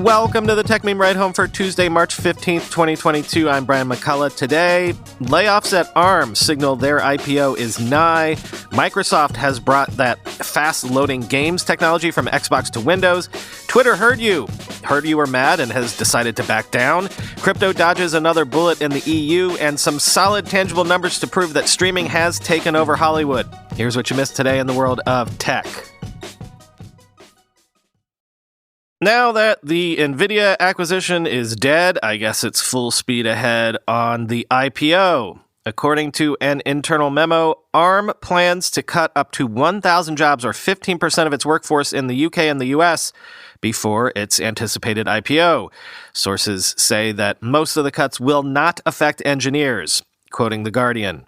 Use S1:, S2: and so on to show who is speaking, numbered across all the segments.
S1: Welcome to the Techmeme Ride Home for Tuesday, March 15th, 2022. I'm Brian McCullough. Today, layoffs at ARM signal their IPO is nigh. Microsoft has brought that fast-loading games technology from Xbox to Windows. Twitter heard you were mad and has decided to back down. Crypto dodges another bullet in the EU, and some solid, tangible numbers to prove that streaming has taken over Hollywood. Here's what you missed today in the world of tech. Now that the NVIDIA acquisition is dead, I guess it's full speed ahead on the IPO. According to an internal memo, ARM plans to cut up to 1,000 jobs, or 15% of its workforce in the UK and the US, before its anticipated IPO. Sources say that most of the cuts will not affect engineers, quoting The Guardian.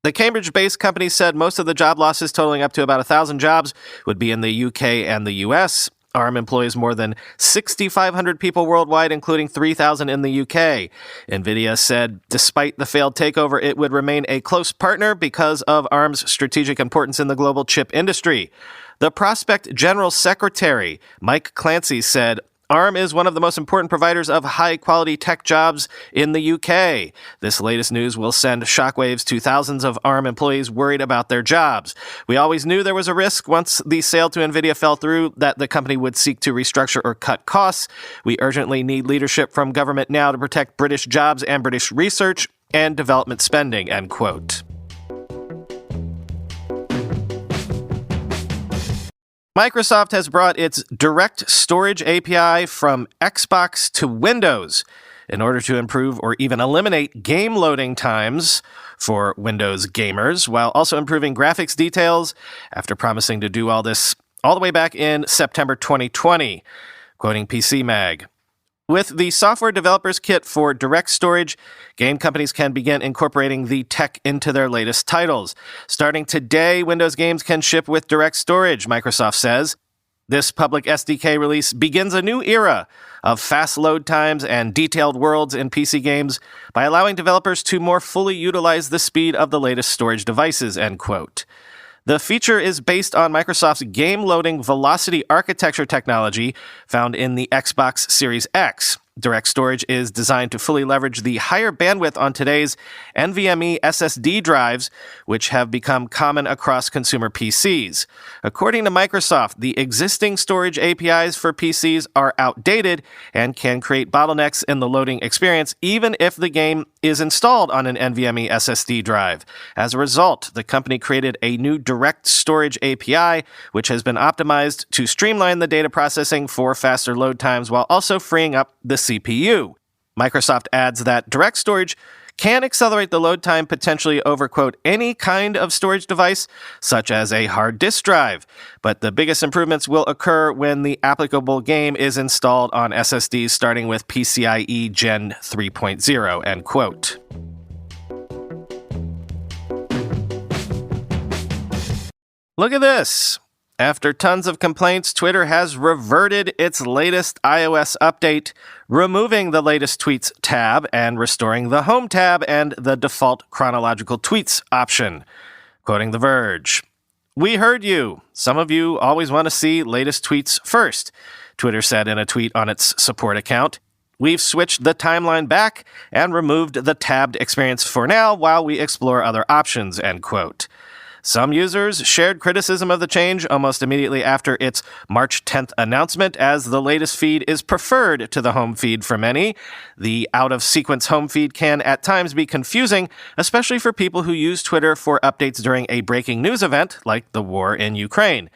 S1: The Cambridge-based company said most of the job losses, totaling up to about 1,000 jobs, would be in the UK and the US. ARM employs more than 6,500 people worldwide, including 3,000 in the UK. NVIDIA said despite the failed takeover, it would remain a close partner because of ARM's strategic importance in the global chip industry. The Prospect General Secretary, Mike Clancy, said, ARM is one of the most important providers of high-quality tech jobs in the UK. This latest news will send shockwaves to thousands of ARM employees worried about their jobs. We always knew there was a risk once the sale to NVIDIA fell through that the company would seek to restructure or cut costs. We urgently need leadership from government now to protect British jobs and British research and development spending, end quote. Microsoft has brought its direct storage API from Xbox to Windows in order to improve or even eliminate game loading times for Windows gamers, while also improving graphics details after promising to do all this all the way back in September 2020, quoting PC Mag. With the software developers kit for direct storage, game companies can begin incorporating the tech into their latest titles. Starting today, Windows games can ship with direct storage, Microsoft says. This public SDK release begins a new era of fast load times and detailed worlds in PC games by allowing developers to more fully utilize the speed of the latest storage devices, end quote. The feature is based on Microsoft's game-loading velocity architecture technology found in the Xbox Series X. Direct storage is designed to fully leverage the higher bandwidth on today's NVMe SSD drives, which have become common across consumer PCs. According to Microsoft, the existing storage APIs for PCs are outdated and can create bottlenecks in the loading experience, even if the game is installed on an NVMe SSD drive. As a result, the company created a new direct storage API, which has been optimized to streamline the data processing for faster load times while also freeing up the CPU. Microsoft adds that direct storage can accelerate the load time potentially over, quote, any kind of storage device, such as a hard disk drive. But the biggest improvements will occur when the applicable game is installed on SSDs starting with PCIe Gen 3.0, end quote. Look at this. After tons of complaints, Twitter has reverted its latest iOS update, removing the latest tweets tab and restoring the home tab and the default chronological tweets option. Quoting The Verge, "We heard you. Some of you always want to see latest tweets first," Twitter said in a tweet on its support account. "We've switched the timeline back and removed the tabbed experience for now while we explore other options," end quote. Some users shared criticism of the change almost immediately after its March 10th announcement, as the latest feed is preferred to the home feed for many. The out-of-sequence home feed can at times be confusing, especially for people who use Twitter for updates during a breaking news event, like the war in Ukraine.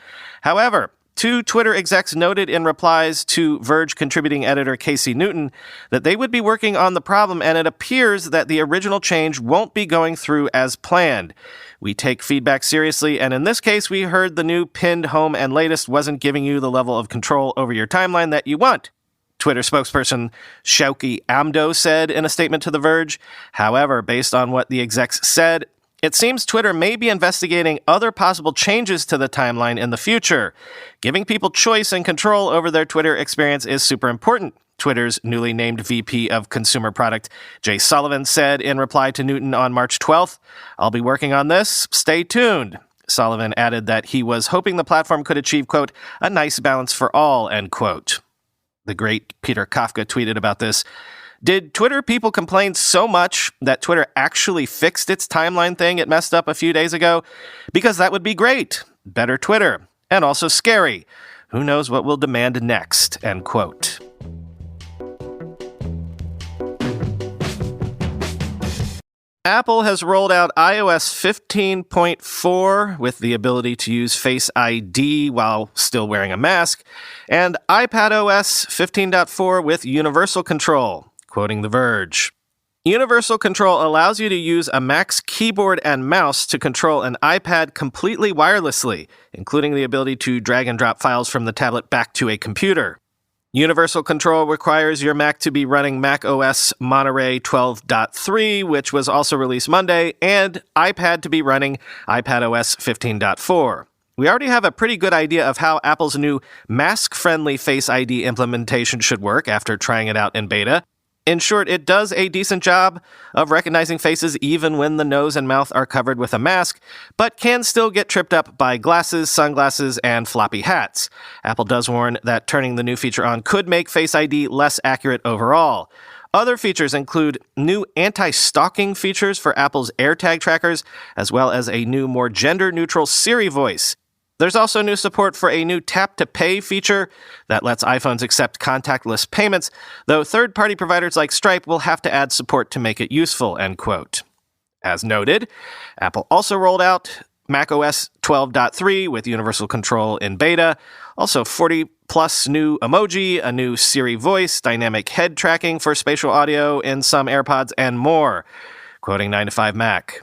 S1: However, two Twitter execs noted in replies to Verge contributing editor Casey Newton that they would be working on the problem, and it appears that the original change won't be going through as planned. "We take feedback seriously, and in this case, we heard the new pinned home and latest wasn't giving you the level of control over your timeline that you want," Twitter spokesperson Shauki Amdo said in a statement to The Verge. However, based on what the execs said, it seems Twitter may be investigating other possible changes to the timeline in the future. Giving people choice and control over their Twitter experience is super important, Twitter's newly named VP of Consumer Product, Jay Sullivan, said in reply to Newton on March 12th, "I'll be working on this. Stay tuned." Sullivan added that he was hoping the platform could achieve, quote, "a nice balance for all," end quote. The great Peter Kafka tweeted about this. Did Twitter people complain so much that Twitter actually fixed its timeline thing it messed up a few days ago? Because that would be great. Better Twitter. And also scary. Who knows what we'll demand next? End quote. Apple has rolled out iOS 15.4 with the ability to use Face ID while still wearing a mask, and iPadOS 15.4 with universal control. Quoting The Verge, universal control allows you to use a Mac's keyboard and mouse to control an iPad completely wirelessly, including the ability to drag and drop files from the tablet back to a computer. Universal control requires your Mac to be running macOS Monterey 12.3, which was also released Monday, and iPad to be running iPadOS 15.4. We already have a pretty good idea of how Apple's new mask-friendly Face ID implementation should work after trying it out in beta. In short, it does a decent job of recognizing faces even when the nose and mouth are covered with a mask, but can still get tripped up by glasses, sunglasses, and floppy hats. Apple does warn that turning the new feature on could make Face ID less accurate overall. Other features include new anti-stalking features for Apple's AirTag trackers, as well as a new, more gender-neutral Siri voice. There's also new support for a new tap-to-pay feature that lets iPhones accept contactless payments, though third-party providers like Stripe will have to add support to make it useful, end quote. As noted, Apple also rolled out macOS 12.3 with universal control in beta, also 40-plus new emoji, a new Siri voice, dynamic head tracking for spatial audio in some AirPods, and more. Quoting 9to5Mac.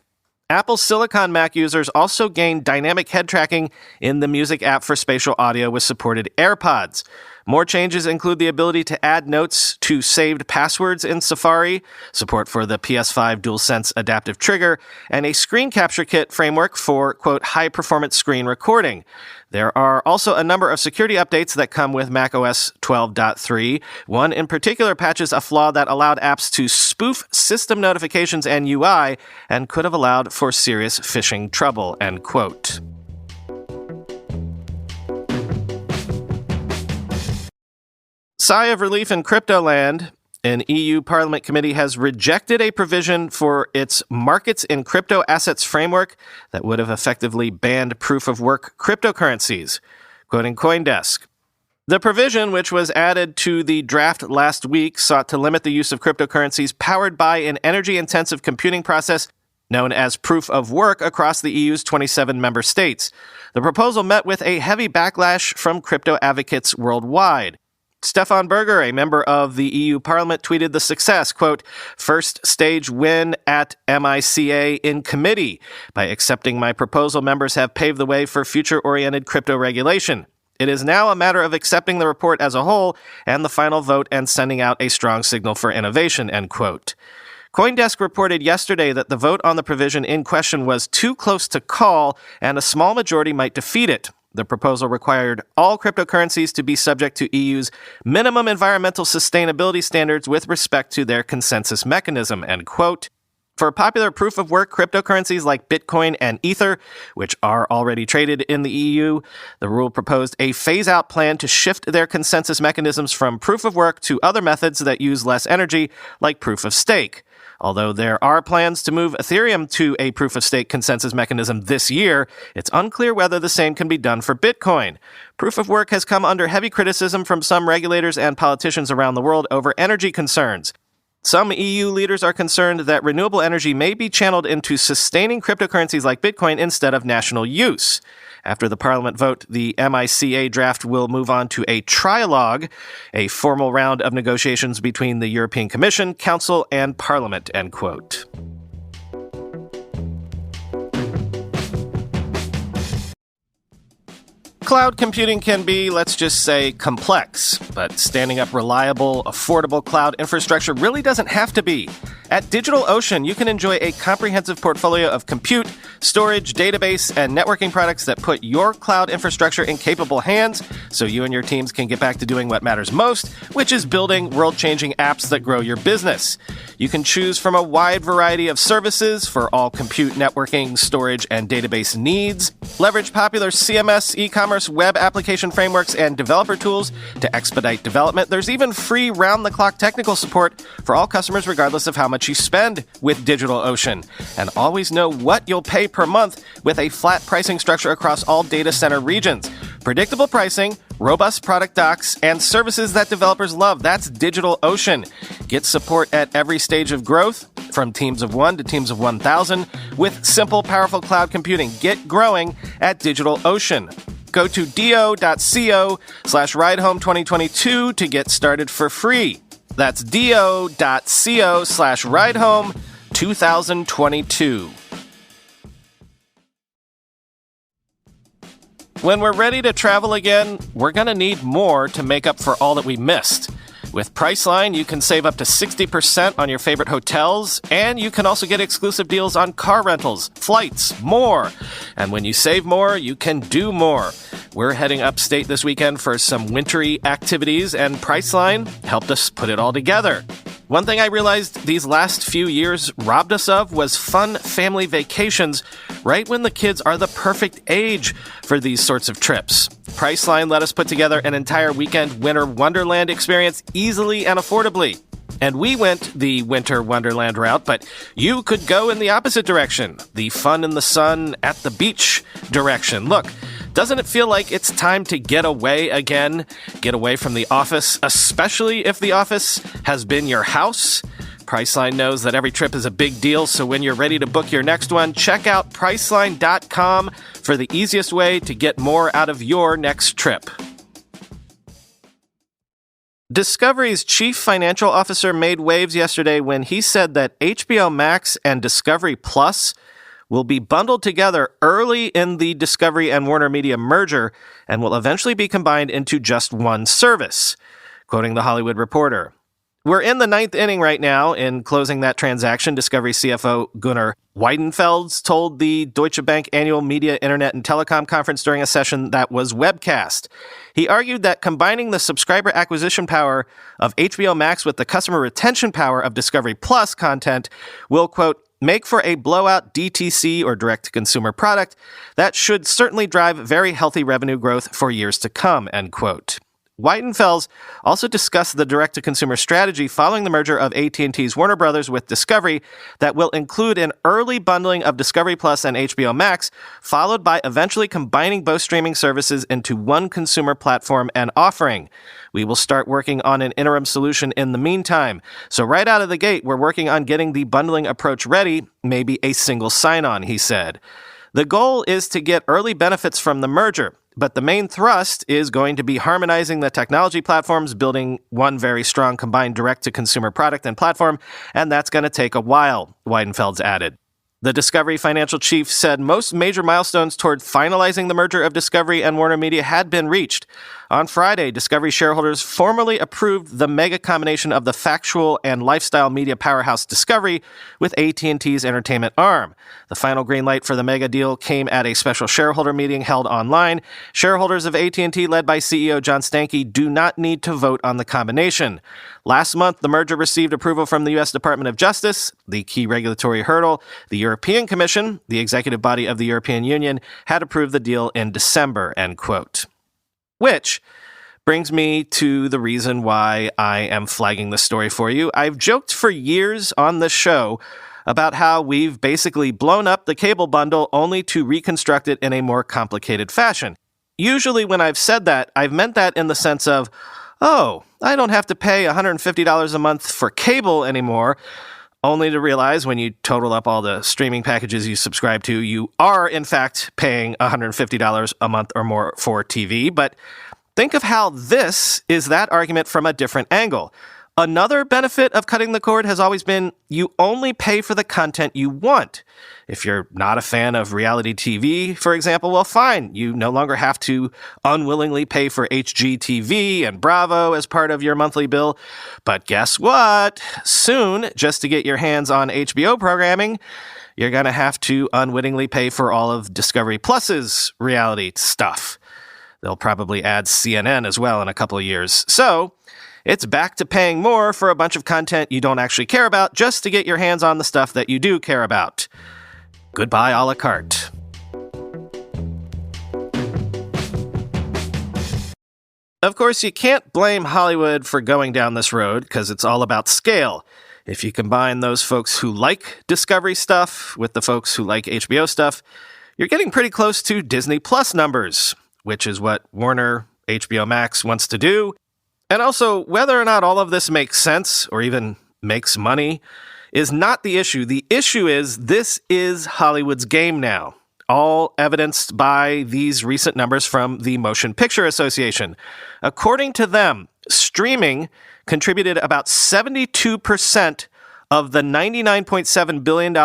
S1: Apple Silicon Mac users also gained dynamic head tracking in the music app for spatial audio with supported AirPods. More changes include the ability to add notes to saved passwords in Safari, support for the PS5 DualSense adaptive trigger, and a screen capture kit framework for, quote, high-performance screen recording. There are also a number of security updates that come with macOS 12.3. One in particular patches a flaw that allowed apps to spoof system notifications and UI and could have allowed for serious phishing trouble, end quote. Sigh of relief in crypto land. An EU Parliament committee has rejected a provision for its Markets in Crypto Assets framework that would have effectively banned proof-of-work cryptocurrencies. Quoting CoinDesk, the provision, which was added to the draft last week, sought to limit the use of cryptocurrencies powered by an energy-intensive computing process known as proof-of-work across the EU's 27 member states. The proposal met with a heavy backlash from crypto advocates worldwide. Stefan Berger, a member of the EU Parliament, tweeted the success, quote, first stage win at MICA in committee. By accepting my proposal, members have paved the way for future-oriented crypto regulation. It is now a matter of accepting the report as a whole and the final vote and sending out a strong signal for innovation, end quote. CoinDesk reported yesterday that the vote on the provision in question was too close to call and a small majority might defeat it. The proposal required all cryptocurrencies to be subject to EU's minimum environmental sustainability standards with respect to their consensus mechanism, end quote. For popular proof-of-work cryptocurrencies like Bitcoin and Ether, which are already traded in the EU, the rule proposed a phase-out plan to shift their consensus mechanisms from proof-of-work to other methods that use less energy, like proof-of-stake. Although there are plans to move Ethereum to a proof-of-stake consensus mechanism this year, it's unclear whether the same can be done for Bitcoin. Proof-of-work has come under heavy criticism from some regulators and politicians around the world over energy concerns. Some EU leaders are concerned that renewable energy may be channeled into sustaining cryptocurrencies like Bitcoin instead of national use. After the Parliament vote, the MICA draft will move on to a trilogue, a formal round of negotiations between the European Commission, Council, and Parliament, end quote. Cloud computing can be, let's just say, complex, but standing up reliable, affordable cloud infrastructure really doesn't have to be. At DigitalOcean, you can enjoy a comprehensive portfolio of compute, storage, database, and networking products that put your cloud infrastructure in capable hands so you and your teams can get back to doing what matters most, which is building world-changing apps that grow your business. You can choose from a wide variety of services for all compute, networking, storage, and database needs. Leverage popular CMS, e-commerce, web application frameworks, and developer tools to expedite development. There's even free round-the-clock technical support for all customers regardless of how much you spend with DigitalOcean. And always know what you'll pay per month with a flat pricing structure across all data center regions. Predictable pricing, robust product docs, and services that developers love. That's DigitalOcean. Get support at every stage of growth, from teams of 1 to teams of 1,000, with simple, powerful cloud computing. Get growing at DigitalOcean. Go to do.co/ridehome2022 to get started for free. That's do.co/ridehome2022. When we're ready to travel again, we're going to need more to make up for all that we missed. With Priceline, you can save up to 60% on your favorite hotels, and you can also get exclusive deals on car rentals, flights, more. And when you save more, you can do more. We're heading upstate this weekend for some wintry activities, and Priceline helped us put it all together. One thing I realized these last few years robbed us of was fun family vacations right when the kids are the perfect age for these sorts of trips. Priceline let us put together an entire weekend winter wonderland experience easily and affordably. And we went the winter wonderland route, but you could go in the opposite direction, the fun in the sun at the beach direction. Look, doesn't it feel like it's time to get away again? Get away from the office, especially if the office has been your house? Priceline knows that every trip is a big deal, so when you're ready to book your next one, check out Priceline.com for the easiest way to get more out of your next trip. Discovery's chief financial officer made waves yesterday when he said that HBO Max and Discovery Plus will be bundled together early in the Discovery and Warner Media merger and will eventually be combined into just one service. Quoting The Hollywood Reporter, "We're in the ninth inning right now in closing that transaction," Discovery CFO Gunnar Weidenfels told the Deutsche Bank annual Media, Internet, and Telecom conference during a session that was webcast. He argued that combining the subscriber acquisition power of HBO Max with the customer retention power of Discovery Plus content will, quote, make for a blowout DTC or direct-to-consumer product that should certainly drive very healthy revenue growth for years to come, end quote. Weidenfels also discussed the direct-to-consumer strategy following the merger of AT&T's Warner Brothers with Discovery that will include an early bundling of Discovery Plus and HBO Max, followed by eventually combining both streaming services into one consumer platform and offering. We will start working on an interim solution in the meantime. So right out of the gate, we're working on getting the bundling approach ready, maybe a single sign-on, he said. The goal is to get early benefits from the merger, but the main thrust is going to be harmonizing the technology platforms, building one very strong combined direct-to-consumer product and platform, and that's going to take a while, Weidenfels added. The Discovery financial chief said most major milestones toward finalizing the merger of Discovery and Warner Media had been reached. On Friday, Discovery shareholders formally approved the mega combination of the factual and lifestyle media powerhouse Discovery with AT&T's entertainment arm. The final green light for the mega deal came at a special shareholder meeting held online. Shareholders of AT&T, led by CEO John Stankey, do not need to vote on the combination. Last month, the merger received approval from the U.S. Department of Justice, the key regulatory hurdle. The European Commission, the executive body of the European Union, had approved the deal in December, end quote. Which brings me to the reason why I am flagging this story for you. I've joked for years on this show about how we've basically blown up the cable bundle only to reconstruct it in a more complicated fashion. Usually when I've said that, I've meant that in the sense of, oh, I don't have to pay $150 a month for cable anymore, only to realize when you total up all the streaming packages you subscribe to, you are, in fact, paying $150 a month or more for TV. But think of how this is that argument from a different angle. Another benefit of cutting the cord has always been you only pay for the content you want. If you're not a fan of reality TV, for example, well, fine. You no longer have to unwillingly pay for HGTV and Bravo as part of your monthly bill. But guess what? Soon, just to get your hands on HBO programming, you're going to have to unwittingly pay for all of Discovery Plus's reality stuff. They'll probably add CNN as well in a couple of years. So it's back to paying more for a bunch of content you don't actually care about just to get your hands on the stuff that you do care about. Goodbye, a la carte. Of course, you can't blame Hollywood for going down this road because it's all about scale. If you combine those folks who like Discovery stuff with the folks who like HBO stuff, you're getting pretty close to Disney Plus numbers, which is what Warner HBO Max wants to do. And also, whether or not all of this makes sense or even makes money is not the issue. The issue is this is Hollywood's game now, all evidenced by these recent numbers from the Motion Picture Association. According to them, streaming contributed about 72% of the $99.7 billion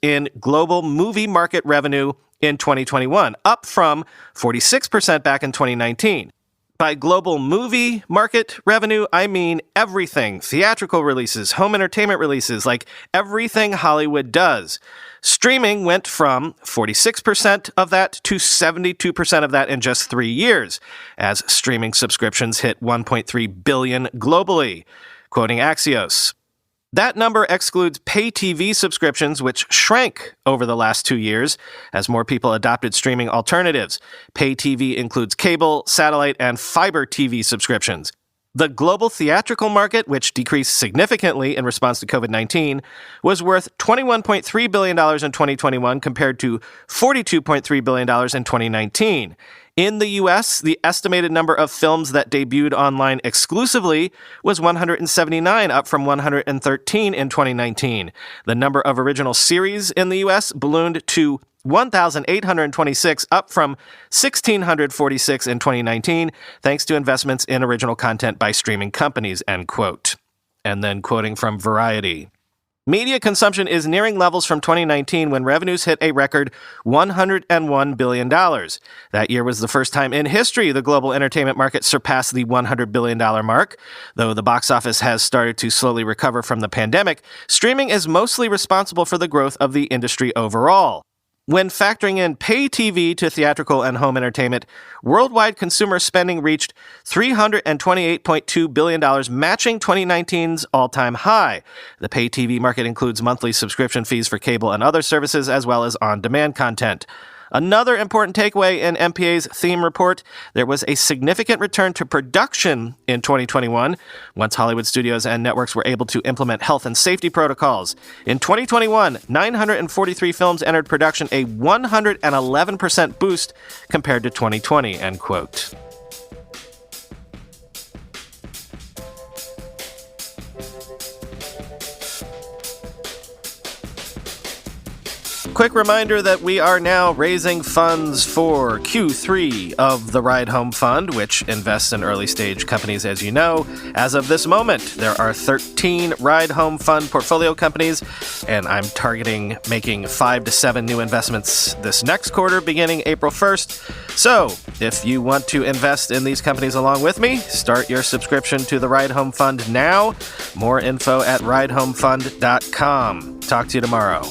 S1: in global movie market revenue in 2021, up from 46% back in 2019. By global movie market revenue, I mean everything. Theatrical releases, home entertainment releases, like everything Hollywood does. Streaming went from 46% of that to 72% of that in just 3 years, as streaming subscriptions hit 1.3 billion globally, quoting Axios. That number excludes pay TV subscriptions, which shrank over the last 2 years as more people adopted streaming alternatives. Pay TV includes cable, satellite, and fiber TV subscriptions. The global theatrical market, which decreased significantly in response to COVID-19, was worth $21.3 billion in 2021 compared to $42.3 billion in 2019. In the U.S., the estimated number of films that debuted online exclusively was 179, up from 113 in 2019. The number of original series in the U.S. ballooned to 1,826, up from 1,646 in 2019, thanks to investments in original content by streaming companies, end quote. And then quoting from Variety. Media consumption is nearing levels from 2019 when revenues hit a record $101 billion. That year was the first time in history the global entertainment market surpassed the $100 billion mark. Though the box office has started to slowly recover from the pandemic, streaming is mostly responsible for the growth of the industry overall. When factoring in pay TV to theatrical and home entertainment, worldwide consumer spending reached $328.2 billion, matching 2019's all-time high. The pay TV market includes monthly subscription fees for cable and other services, as well as on-demand content. Another important takeaway in MPA's theme report, there was a significant return to production in 2021 once Hollywood studios and networks were able to implement health and safety protocols. In 2021, 943 films entered production, a 111% boost compared to 2020, end quote. Quick reminder that we are now raising funds for Q3 of the Ride Home Fund, which invests in early-stage companies, as you know. As of this moment, there are 13 Ride Home Fund portfolio companies, and I'm targeting making 5 to 7 new investments this next quarter, beginning April 1st. So, if you want to invest in these companies along with me, start your subscription to the Ride Home Fund now. More info at ridehomefund.com. Talk to you tomorrow.